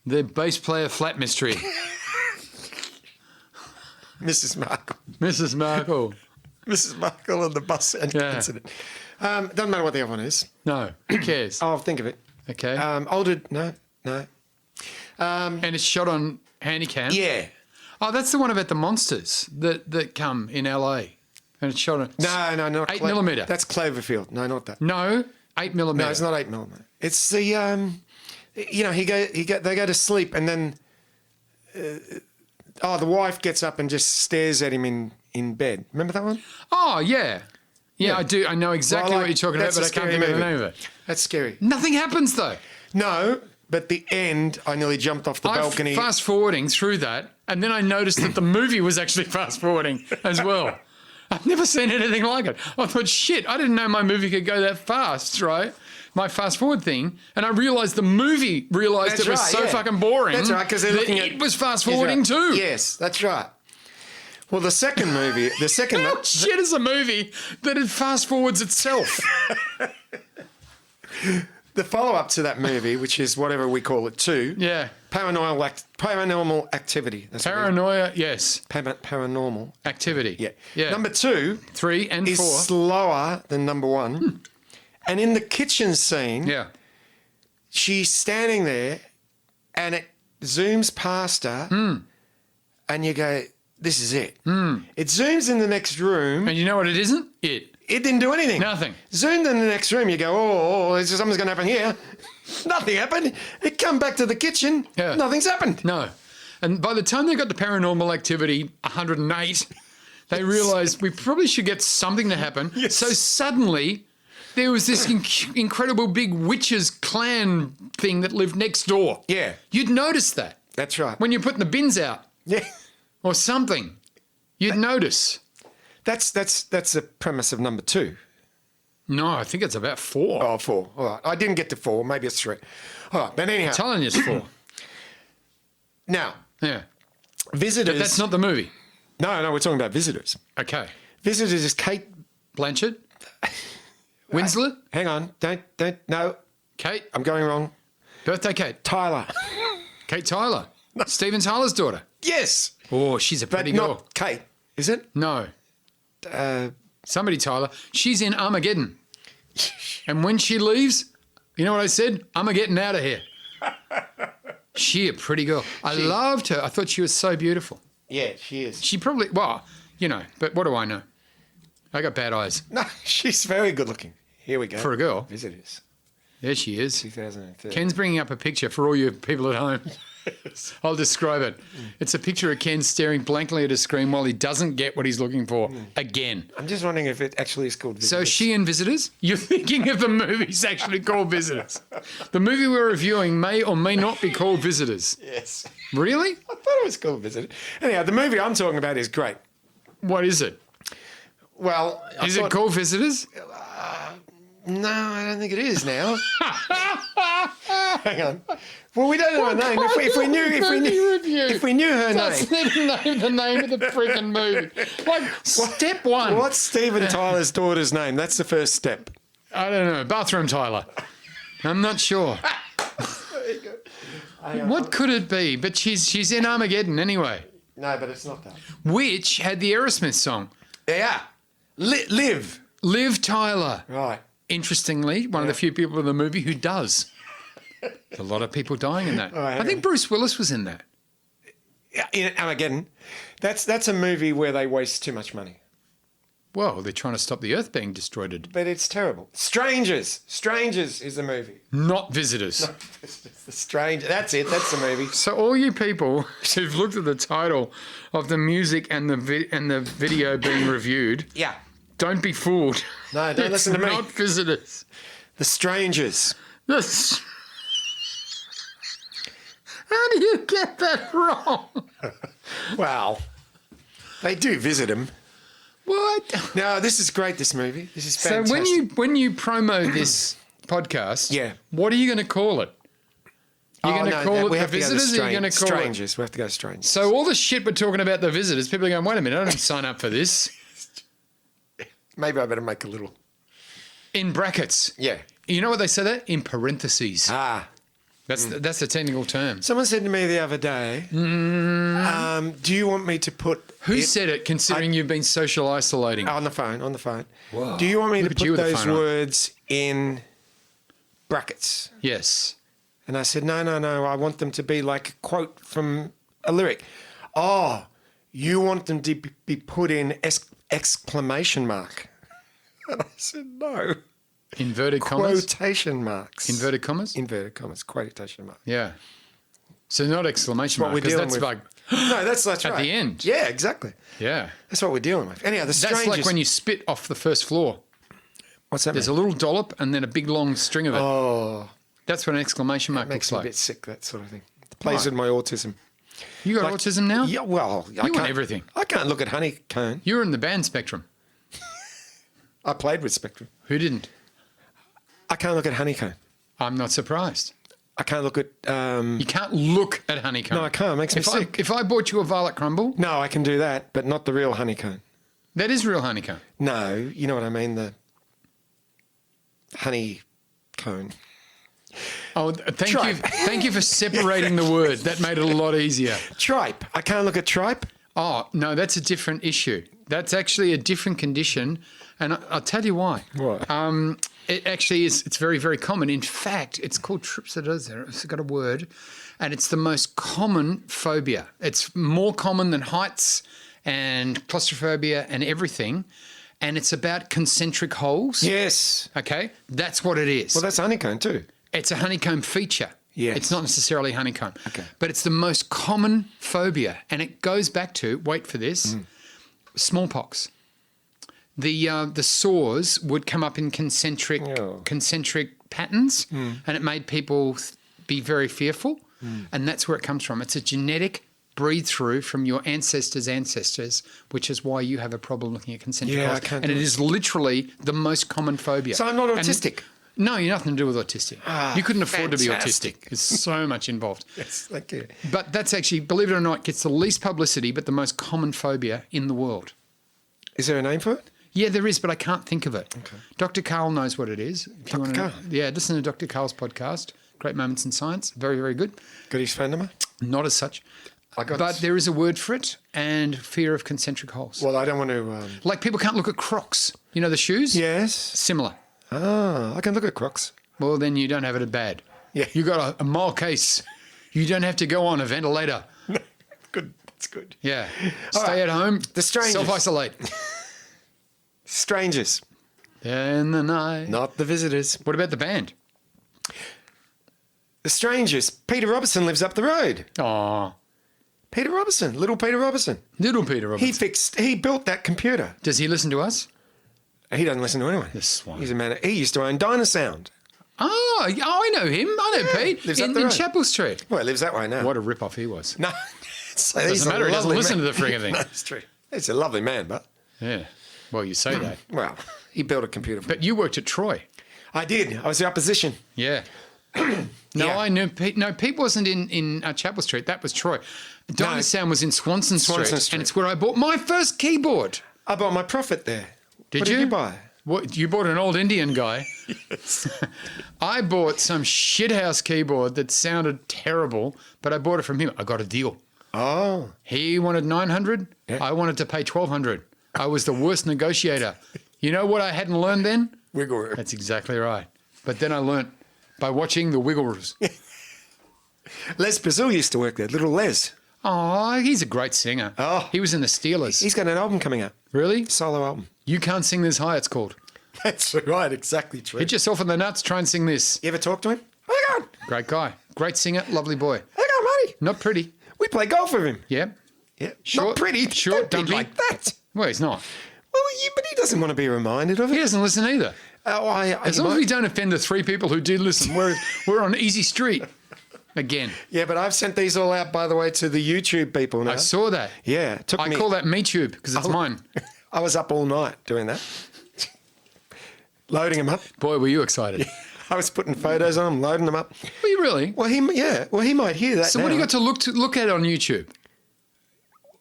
The bass player flat mystery. Mrs. Markle. Mrs. Markle. Mrs. Markle and the bus incident. Doesn't matter what the other one is. No. Who cares? I'll think of it. Okay. No. And it's shot on Handycam. Yeah. Oh, that's the one about the monsters that come in LA. And it's shot on... No, not 8 millimeter. That's Cloverfield. No, not that. No, 8 millimeter. No, it's not 8 millimeter. It's the they go to sleep and then the wife gets up and just stares at him in bed. Remember that one? Oh, yeah. Yeah, I do. I know exactly Well, what you're talking about, that's but I a can't scary think of the movie. name of it. That's scary. Nothing happens, though. No, but the end, I nearly jumped off the balcony. Fast forwarding through that, and then I noticed that the movie was actually fast forwarding as well. I've never seen anything like it. I thought, shit, I didn't know my movie could go that fast, right? My fast forward thing, and I realised the movie realised That's it was right, so yeah. fucking boring. That's right, because they're that looking at it was fast forwarding too. Yes, that's right. Well, the second movie, How shit is a movie that it fast forwards itself? the follow-up to that movie, which is whatever we call it, 2. Yeah. Paranormal Activity. That's what it is. Paranoia, yes. Paranormal. Activity. Yeah. Number 2 3 and is 4. slower than number 1. And in the kitchen scene, Yeah. she's standing there and it zooms past her and you go, this is it. It zooms in the next room. And you know what it isn't? It. It didn't do anything. Nothing. Zoomed in the next room, you go, something's going to happen here. Nothing happened. It come back to the kitchen. Yeah. Nothing's happened. No. And by the time they got to Paranormal Activity 108, they realised we probably should get something to happen. Yes. So suddenly there was this incredible big witches clan thing that lived next door. Yeah. You'd notice that. That's right. When you're putting the bins out. Yeah. Or something. You'd notice. That's the premise of number 2. No, I think it's about 4. Oh, 4. All right. I didn't get to 4. Maybe it's 3. All right. But anyhow. I'm telling you it's 4. Now. Yeah. Visitors. But that's not the movie. No, we're talking about Visitors. Okay. Visitors is Kate Blanchett? Winslet? Hang on. Don't. No. Kate? I'm going wrong. Birthday Kate? Tyler. Kate Tyler? Steven Tyler's daughter? Yes. Oh, she's a But pretty not girl. Kate, is it? No. Uh, Somebody Tyler. She's in Armageddon. And when she leaves, you know what I said? I'm getting out of here. She a pretty girl. I loved her. I thought she was so beautiful. yeah, she is. She probably, well, you know, but what do I know? I got bad eyes. No, she's very good looking. Here we go. For a girl. Visitors. There she is. 2003. Ken's bringing up a picture for all you people at home. I'll describe it. It's a picture of Ken staring blankly at a screen while he doesn't get what he's looking for again. I'm just wondering if it actually is called Visitors. So she in Visitors? You're thinking of the movie's actually called Visitors. The movie we're reviewing may or may not be called Visitors. Yes. Really? I thought it was called Visitors. Anyhow, the movie I'm talking about is great. What is it? Well, Is it called Visitors? No, I don't think it is now. Hang on. Well, we don't know her name. If we knew her That's name. the name of the freaking movie. Like, step one. What's Steven Tyler's daughter's name? That's the first step. I don't know. Bathroom Tyler. I'm not sure. There you go. What could it be? But she's in Armageddon anyway, No, but it's not that. which had the Aerosmith song. Yeah. Live. Liv Tyler. Right. Interestingly, one of the few people in the movie who does. There's a lot of people dying in that. Oh, I think Bruce Willis was in that. Yeah, in Armageddon. That's a movie where they waste too much money. Well, they're trying to stop the Earth being destroyed. But it's terrible. Strangers. Strangers is the movie. Not Visitors. The Stranger. That's it. That's the movie. So all you people who've looked at the title of the music and the video being reviewed, Yeah. don't be fooled. No, don't listen to me. It's not Visitors. The Strangers. This. How do you get that wrong? Well, they do visit him. What? No, this is great, this movie. This is So fantastic. when you promo this podcast, Yeah. what are you going to call it? You're going to call it we The have to go to Visitors, or you're going to call it... Strangers. We have to go Strangers. So all the shit we're talking about The Visitors, people are going, wait a minute, I didn't sign up for this. Maybe I better make a little. In brackets. Yeah. You know what they say that? In parentheses. Ah. That's the technical term. Someone said to me the other day, do you want me to put... Who said it, considering you've been social isolating? On the phone. Whoa. Do you want me Look to at you put with the those phone on. words in brackets? Yes. And I said, no, I want them to be like a quote from a lyric. Oh, you want them to be put in exclamation mark. And I said, no. Inverted commas? Quotation marks. Inverted commas? Inverted commas, quotation mark. Yeah. So not exclamation What mark, we're because dealing that's with. like, No, that's at right. the end. Yeah, exactly. Yeah. That's what we're dealing with. Anyhow, the That's Strangers. like when you spit off the first floor. What's that There's a mean? little dollop and then a big long string of it. Oh, That's what an exclamation mark makes looks me like. a bit sick, that sort of thing. It plays Why? with my autism. You got Like- autism now? Yeah, well, I want can't everything. I can't look at Honeycomb. You're in the band spectrum. I played with Spectrum. Who didn't? I can't look at Honeycomb. I'm not surprised. I can't look at. You can't look at honeycomb. No, I can't. It makes me sick. If I bought you a Violet Crumble, No, I can do that, but not the real honeycomb. that is real honeycomb. No, you know what I mean. The honeycomb. Oh, thank you for separating the word. That made it a lot easier. Tripe. I can't look at tripe. Oh, no, that's a different issue. That's actually a different condition, and I'll tell you why. Why? It actually is. It's very, very common. In fact, it's called trypsidosis. It's got a word, and it's the most common phobia. It's more common than heights and claustrophobia and everything, and it's about concentric holes. Yes. Okay, that's what it is. Well, that's honeycomb too. It's a honeycomb feature. Yes. It's not necessarily honeycomb. Okay. But it's the most common phobia. And it goes back to, wait for this, smallpox. the saws would come up in concentric patterns, and it made people be very fearful. And that's where it comes from. It's a genetic breed through from your ancestors' ancestors, which is why you have a problem looking at concentric holes. And it is literally the most common phobia. So I'm not autistic? No, you're nothing to do with autistic. You couldn't afford to be autistic. There's so much involved. Yes, thank you. But that's actually, believe it or not, gets the least publicity, but the most common phobia in the world. Is there a name for it? Yeah, there is, but I can't think of it. Okay. Dr. Carl knows what it is. Dr. Carl? Yeah, listen to Dr. Carl's podcast, Great Moments in Science. Very, very good. Got his phone number? Not as such. But there is a word for it, and fear of concentric holes. Well, I don't want to... Like people can't look at Crocs. You know the shoes? Yes. Similar. Ah, I can look at Crocs. Well, then you don't have it bad. Yeah. You got a mild case. You don't have to go on a ventilator. Good. That's good. Yeah. Stay at home. The Strangers. Self-isolate. Strangers. In the night. Not the Visitors. What about the band? The Strangers. Peter Robertson lives up the road. Oh. Peter Robertson. Little Peter Robertson. Little Peter Robertson. He built that computer. Does he listen to us? He doesn't listen to anyone. This one. He's a man. He used to own Dynasound. Oh, I know him. I know Pete. Lives up the in road. Chapel Street. Well, he lives that way now. What a rip-off he was. No. Doesn't matter. He doesn't listen to the frigging thing. No, it's true. He's a lovely man, but... Yeah. Well, you say that. Well, he built a computer for me. But you worked at Troy. I did. I was the opposition. Yeah. No, Yeah. I knew Pete. No, Pete wasn't in Chapel Street. That was Troy. Dynasound was in Swanson Street. And it's where I bought my first keyboard. I bought my Prophet there. What did you buy? What, you bought an old Indian guy. Yes. I bought some shithouse keyboard that sounded terrible, but I bought it from him. I got a deal. Oh. He wanted 900. Yeah. I wanted to pay 1,200. I was the worst negotiator. You know what I hadn't learned then? Wiggle room. That's exactly right. But then I learnt by watching the Wiggles. Les Brazil used to work there. Little Les. Oh, he's a great singer. Oh. He was in the Steelers. He's got an album coming up. Really? Solo album. You Can't Sing This High, it's called. That's right. Exactly true. Hit yourself in the nuts, try and sing this. You ever talk to him? Hang on. Great guy. Great singer, lovely boy. Hang on, Marty. Not pretty. We play golf with him. Yeah. Yeah. Short, Not pretty. short, Don't be dumpy. like that. Well, he's not. Well, but he doesn't want to be reminded of He it. doesn't listen either. As long as we don't offend the 3 people who did listen, we're on easy street again. Yeah, but I've sent these all out, by the way, to the YouTube people now. I saw that. Yeah. It took I me. call that MeTube because it's mine. I was up all night doing that. Loading them up. Boy, were you excited. I was putting photos on them, loading them up. Were you really? Well, he might hear that. So what do you got to look at on YouTube?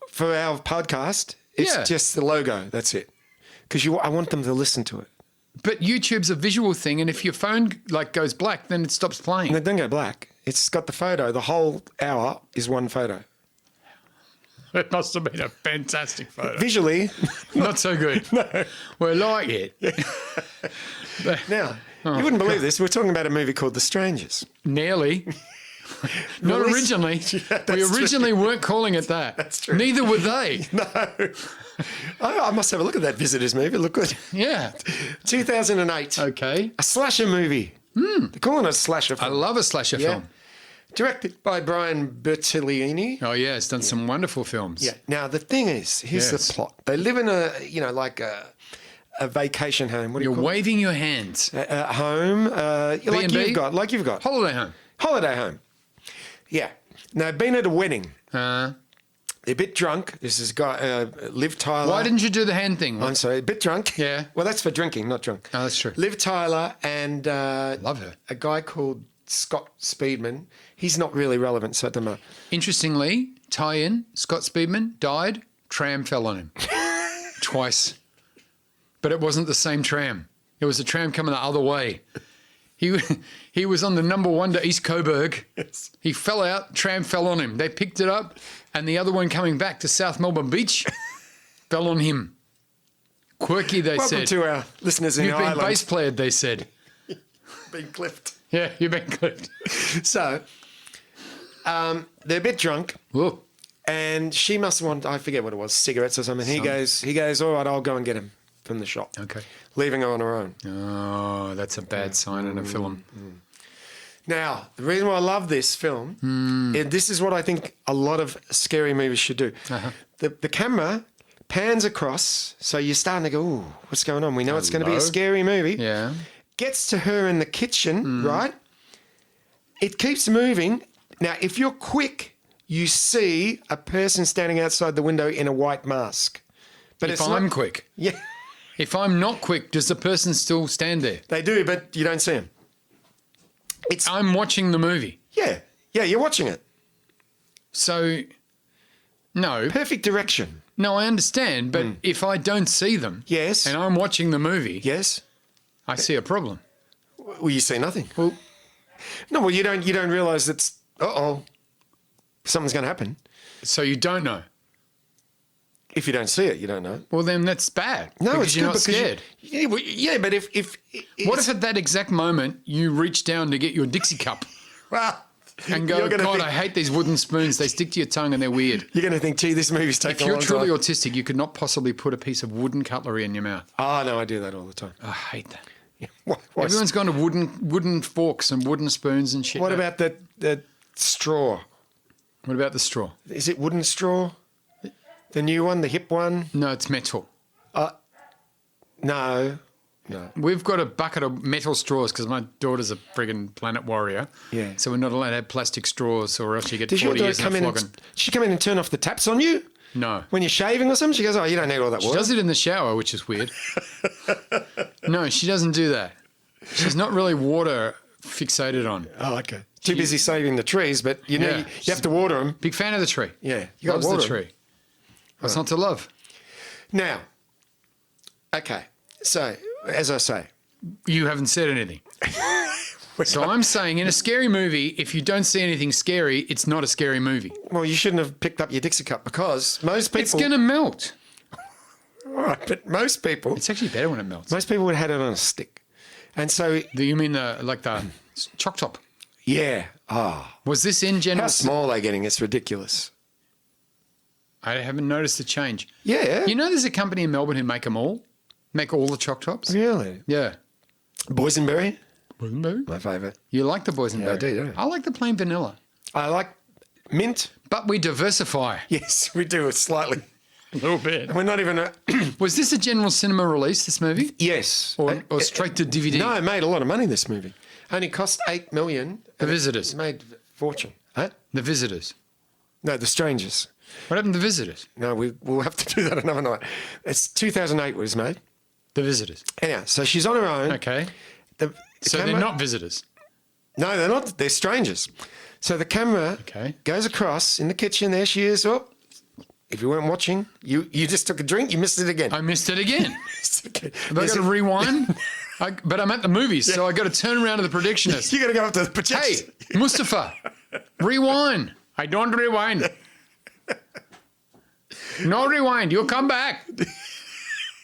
For our podcast? It's just the logo. That's it. Because I want them to listen to it. But YouTube's a visual thing, and if your phone goes black, then it stops playing. And they don't go black. It's got the photo. The whole hour is one photo. It must have been a fantastic photo. Visually, Not so good. no. We like it. Now, you wouldn't believe this. We're talking about a movie called The Strangers. Nearly. Not Released- originally. Yeah, We that's originally weren't calling it that. That's true. Neither were they. No. I must have a look at that Visitors movie. Look good. Yeah. 2008. Okay. A slasher movie. They're calling it a slasher I film. love a slasher Yeah. film. Directed by Brian Bertolini. Oh, yeah. It's done some wonderful films. Yeah. Now, the thing is, here's Yes. the plot. They live in a vacation home. What do you You're call waving your hands. it? A home. Like B&B? you've got. Holiday home. Holiday home. Yeah. Now, been at a wedding. Uh, They're a bit drunk. This is guy, Liv Tyler. why didn't you do the hand thing? I'm sorry, a bit drunk. Yeah. Well, that's for drinking, not drunk. Oh, that's true. Liv Tyler and Love her. a guy called Scott Speedman. He's not really relevant, so it doesn't matter. Interestingly, tie-in, Scott Speedman died, tram fell on him. Twice. But it wasn't the same tram. It was a tram coming the other way. He was on the number 1 to East Coburg. Yes. He fell out, tram fell on him. They picked it up, and the other one coming back to South Melbourne Beach fell on him. Quirky, they Welcome said. to our listeners in You've been Ireland. bass played, they said. Been clipped. Yeah, you've been clipped. So, they're a bit drunk, Whoa. and she must want, I forget what it was, cigarettes or something. He goes, all right, I'll go and get him from the shop. Okay. Leaving her on her own. Oh, that's a bad sign in a film. Now, the reason why I love this film, and this is what I think a lot of scary movies should do. Uh-huh. The camera pans across. So you're starting to go, ooh, what's going on? We know it's going to be a Hello? scary movie. Yeah. Gets to her in the kitchen, right? It keeps moving. Now, if you're quick, you see a person standing outside the window in a white mask. But If I'm quick. Yeah, If I'm not quick, does the person still stand there? they do, but you don't see them. I'm watching the movie. Yeah, you're watching it. So, no. Perfect direction. No, I understand. But if I don't see them Yes. and I'm watching the movie, Yes. I see a problem. Well, you see nothing. Well, No, well, you don't realise that's, something's going to happen. so you don't know. If you don't see it, you don't know. Well, then that's bad. No, because it's you're good not because scared. Yeah, but if What if at that exact moment you reach down to get your Dixie cup well, and go, you're gonna God, think, I hate these wooden spoons. They stick to your tongue and they're weird. you're going to think, gee, this movie's If taking a you're long truly time. autistic, you could not possibly put a piece of wooden cutlery in your mouth. Oh, no, I do that all the time. I hate that. Yeah. Why- Everyone's gone to wooden forks and wooden spoons and shit. What about the straw? What about the straw? Is it wooden straw? The new one, the hip one? No, it's metal. No. We've got a bucket of metal straws because my daughter's a friggin' planet warrior. Yeah. So we're not allowed to have plastic straws or else you get Does your 40 daughter years in a come in? flogging. She come in and turn off the taps on you No. when you're shaving or something? She goes, "Oh, you don't need all that She water." does it in the shower, which is weird. No, she doesn't do that. She's not really water fixated on. Oh, okay. Too busy saving the trees, but you know Yeah. you have to water them. Big fan of the tree. Yeah, you got Loves to water the 'em. tree. What's not to love? Now, okay. So as I say, You haven't said anything. So I'm saying in a scary movie, if you don't see anything scary, it's not a scary movie. well, you shouldn't have picked up your Dixie cup because most people. It's going to melt. All right, but most people It's actually better when it melts. would have had it on a stick, and so You mean the choc top? yeah. Ah, Was this in general? how small they're getting? It's ridiculous. I haven't noticed the change. Yeah. You know there's a company in Melbourne who make all the choc tops? Really? Yeah. Boysenberry, You my favourite. like the boysenberry? I do, yeah. I like the plain vanilla. I like mint. But we diversify Yes, we do it slightly. a little bit. We're not even. Was this a general cinema release, this movie? Yes. Or straight to DVD? No, it made a lot of money. This movie only cost $8 million. The Visitors. It made a fortune. Huh? The Visitors. No, The Strangers. What happened to The Visitors? No, we'll have to do that another night. It's 2008 was made. The Visitors. Anyhow, so she's on her own. Okay. The So camera- they're not visitors. No, they're not. They're strangers. So the camera Okay. goes across in the kitchen. There she is. Oh, if you weren't watching, you just took a drink. You missed it again. I missed it again. It's okay. Have I got to rewind? But I'm at the movies, so I got to turn around to the projectionist. You got to go up to the projection. Hey, Mustafa, rewind. I don't rewind. No rewind. You come back.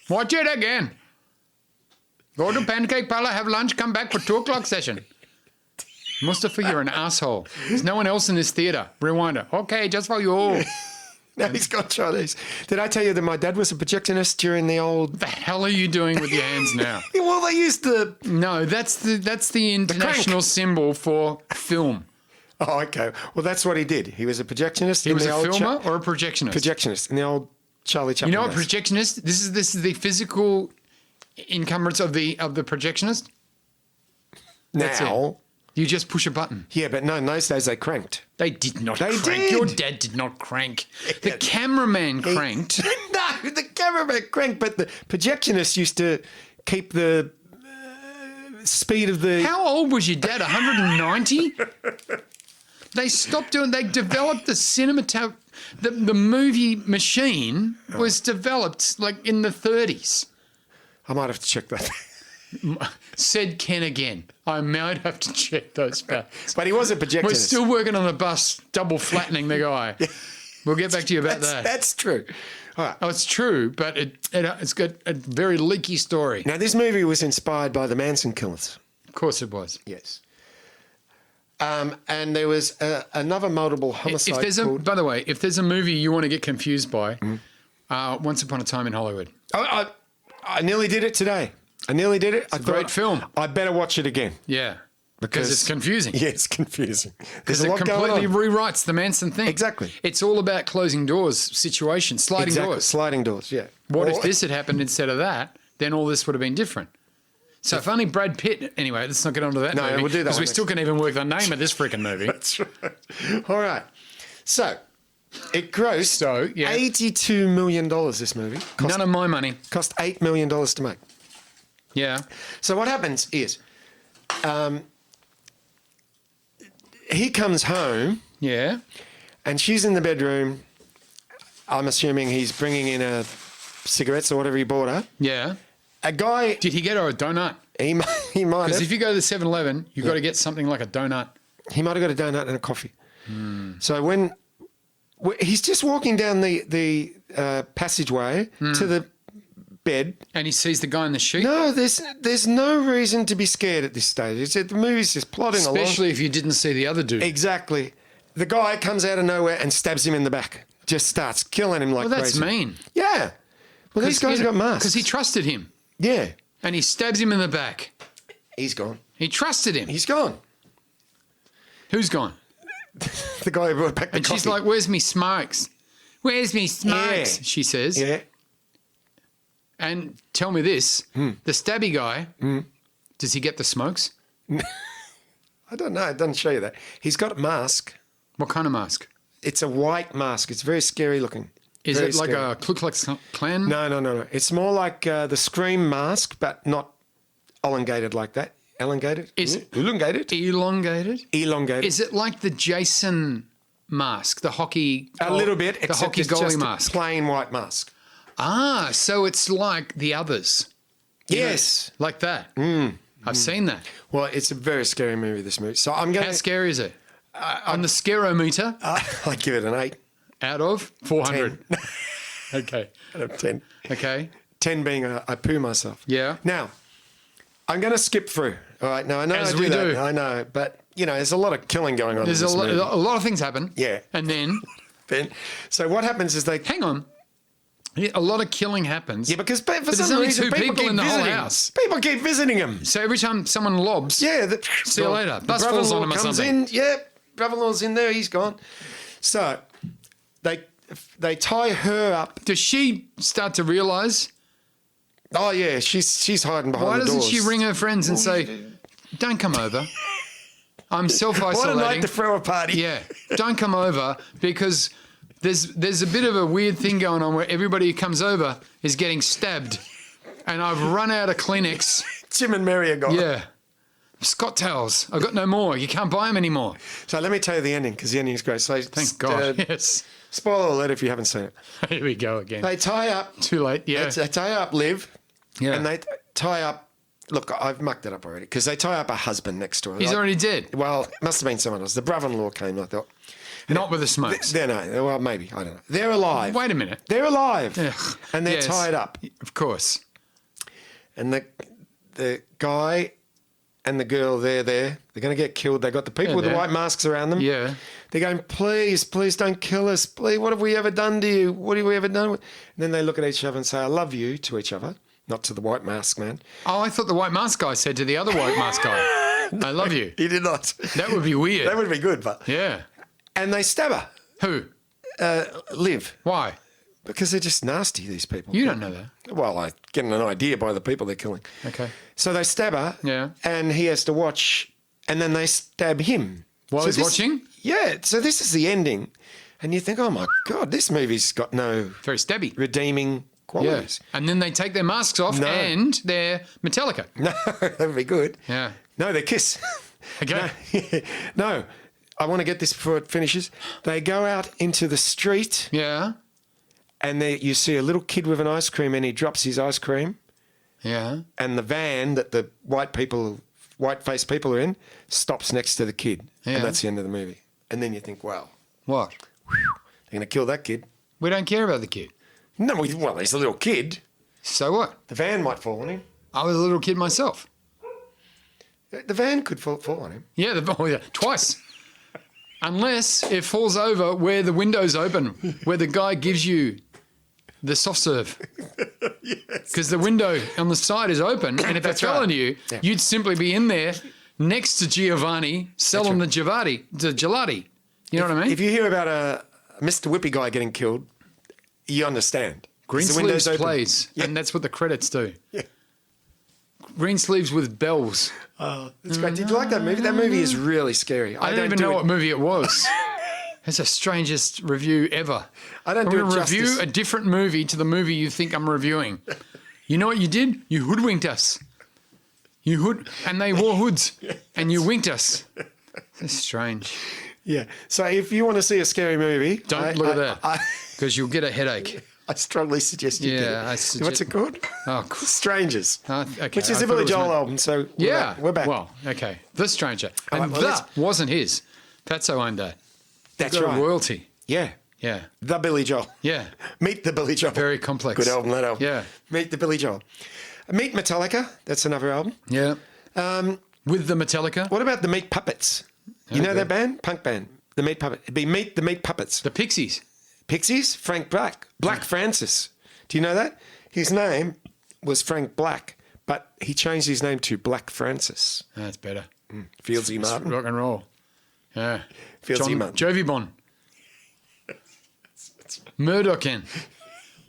Watch it again. Go to Pancake Parlor, have lunch, come back for 2:00 session. Mustafa, you're an asshole. There's no one else in this theatre. Rewinder. Okay, just for you. Now he's got Chinese. Did I tell you that my dad was a projectionist during the old? What the hell are you doing with your hands now? Well, they used the. No, that's the international symbol for film. Oh, okay. Well, that's what he did. He was a projectionist. He was a filmer or a projectionist? Projectionist in the old Charlie Chaplin. You know what days. projectionist? This is the physical encumbrance of the projectionist. That's Now, You just push a button. yeah, but no, in those days they cranked. They did not They crank. did. Your dad did not crank. The cameraman cranked. No, the cameraman cranked, but the projectionist used to keep the speed of the. How old was your dad? 190? They stopped doing. They developed the cinematograph. The movie machine was developed like in the 30s. I might have to check that. Said Ken again. I might have to check those facts. But he was a We're projectionist. still working on the bus, double flattening the guy. We'll get back to you about that. That's true. All right. Oh, it's true, but it's got a very leaky story. Now, this movie was inspired by the Manson killers. Of course it was. Yes. And there was another multiple homicide If there's called... by the way, if there's a movie you want to get confused by, Once Upon a Time in Hollywood. I nearly did it today. I nearly did it. It's a great film. I better watch it again. Yeah. Because it's confusing. Yeah, it's confusing. Because it completely rewrites the Manson thing. Exactly. It's all about closing doors situation, sliding doors. Sliding doors, yeah. What if this had happened instead of that? Then all this would have been different. So if only Brad Pitt... Anyway, let's not get onto that movie. We'll do that because we still can't even work the name of this freaking movie. That's right. All right. So it grossed $82 million, this movie. None of my money. Cost $8 million to make. Yeah. So what happens is he comes home. Yeah. And she's in the bedroom. I'm assuming he's bringing in cigarettes or whatever he bought her. Yeah. A guy... Did he get her a donut? He might have. Because if you go to the 7-Eleven, you've got to get something like a donut. He might have got a donut and a coffee. So when he's just walking down the passageway to the bed. And he sees the guy in the sheet? No, there's no reason to be scared at this stage. The movie's just plodding along. Especially if you didn't see the other dude. Exactly. The guy comes out of nowhere and stabs him in the back. Just starts killing him like crazy. Well, that's mean. Yeah. Well, these guys got masks. Because he trusted him. Yeah. And he stabs him in the back. He's gone. He trusted him. He's gone. Who's gone? The guy who brought back the And coffee. she's like, where's me smokes? Where's me smokes? Yeah. She says. Yeah. And tell me this, the stabby guy, does he get the smokes? I don't know. It doesn't show you that. He's got a mask. What kind of mask? It's a white mask. It's very scary looking. Is very it like scary. a Ku Klux Klan? No. It's more like the Scream mask, but not elongated like that. Elongated? Elongated? Elongated? Elongated. Is it like the Jason mask, the hockey... A little bit, the except hockey it's goalie just mask. a plain white mask. Ah, so it's like the others. Yes. Like that. I've seen that. Well, it's a very scary movie, this movie. So I'm going How scary is it? On the scarometer, I give it an 8 out of 400. 10. Okay. out of 10. Okay. 10 being I poo myself. Yeah. Now, I'm going to skip through. All right. Now, I know As I do we that. do. I know. But, there's a lot of killing going on There's in this movie. a lot of things happen. Yeah. And then... So what happens is they... Hang on. Yeah, a lot of killing happens. Yeah, because for there's some only reason, two people keep in the whole visiting. house. People keep visiting him. So every time someone lobs, See you later. Bus falls on him or comes something. in. Brother-in-law's in there. He's gone. So they tie her up. does she start to realise? Oh yeah, she's hiding behind Why the doesn't doors. she ring her friends and say, don't come over. I'm self-isolating. What a night to throw a party. Yeah, don't come over because there's a bit of a weird thing going on where everybody who comes over is getting stabbed. And I've run out of Kleenex. Jim and Mary are gone. Yeah. Scott towels. I've got no more. You can't buy them anymore. So let me tell you the ending because the ending is great. So Thank God. Yes. Spoiler alert if you haven't seen it. Here we go again. They tie up. Too late. Yeah. They tie up Liv. Yeah. And they tie up. Look, I've mucked it up already because they tie up a husband next to her. He's already dead. Well, it must have been someone else. The brother-in-law came, I thought. Not with the smokes. Well, maybe. I don't know. They're alive. Wait a minute. They're alive. Ugh. And they're Yes. tied up. Of course. And the guy and the girl, they're there. They're going to get killed. They got the people with the there. white masks around them. Yeah. They're going, please don't kill us. Please, what have we ever done to you? What have we ever done? And then they look at each other and say, I love you to each other, not to the white mask man. Oh, I thought the white mask guy said to the other white mask guy, I love you. He did not. That would be weird. That would be good, but. Yeah. And they stab her. Who? Liv. Why? Because they're just nasty, these people. You don't know that. Well, I get an idea by the people they're killing. Okay. So they stab her. Yeah. And he has to watch, and then they stab him. While he's watching? Yeah. So this is the ending. And you think, oh my God, this movie's got no Very stabby. redeeming qualities. And then they take their masks off No. and they're Metallica. No, that would be good. Yeah. No, they kiss. Okay. No, I want to get this before it finishes. They go out into the street, Yeah. and you see a little kid with an ice cream, and he drops his ice cream, Yeah. and the van that the white-faced people are in stops next to the kid. Yeah. And that's the end of the movie. And then you think, wow, What? they're going to kill that kid. We don't care about the kid. No, well, he's a little kid. So what? The van might fall on him. I was a little kid myself. The van could fall on him. Yeah, twice. Unless it falls over where the window's open, where the guy gives you the soft serve. Because the window on the side is open, and if it That's fell right. on you, Yeah. you'd simply be in there next to Giovanni selling the gelati. You know what I mean? If you hear about a Mr. Whippy guy getting killed, you understand. Greensleeves plays, and that's what the credits do. Yeah. Greensleeves with bells. Oh, that's great. Did you like that movie? That movie is really scary. I don't even know what movie it was. It's the strangest review ever. I don't I'm do going it to justice. review a different movie to the movie you think I'm reviewing. You know what you did? You hoodwinked us. And they wore hoods, and you winked us. That's strange. Yeah. So if you want to see a scary movie, Don't look at that, because you'll get a headache. I strongly suggest you get it. What's it called? Oh, cool. Strangers. Okay, which is I a thought Billy it was Joel meant- album. So Yeah. we're back. Well, okay. The Stranger. And right, well, let's- wasn't his. That's how owned that. That's Got a right. royalty. Yeah. Yeah. The Billy Joel. Yeah. Meet the Billy Joel. Very complex. Good album, that album. Yeah. Meet the Billy Joel. Meet Metallica. That's another album. Yeah. With the Metallica. What about the Meat Puppets? You know that band? Punk band. The Meat Puppets. It'd be Meet the Meat Puppets. The Pixies. Pixies? Frank Black. Black Francis. Do you know that? His name was Frank Black, but he changed his name to Black Francis. That's better. Fieldsy It's Martin. rock and roll. Yeah. Fieldsy Martin. Jovi Bon. Murdochen.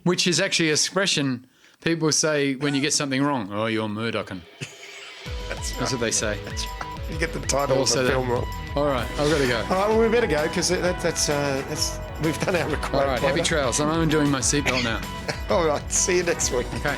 Which is actually an expression people say when you get something wrong. Oh, you're Murdochen. That's what they say. You get the title of the film wrong. All right, I've got to go. All right, well, we better go because that's we've done our required. All right, happy trails. I'm doing my seatbelt now. All right, see you next week. Okay.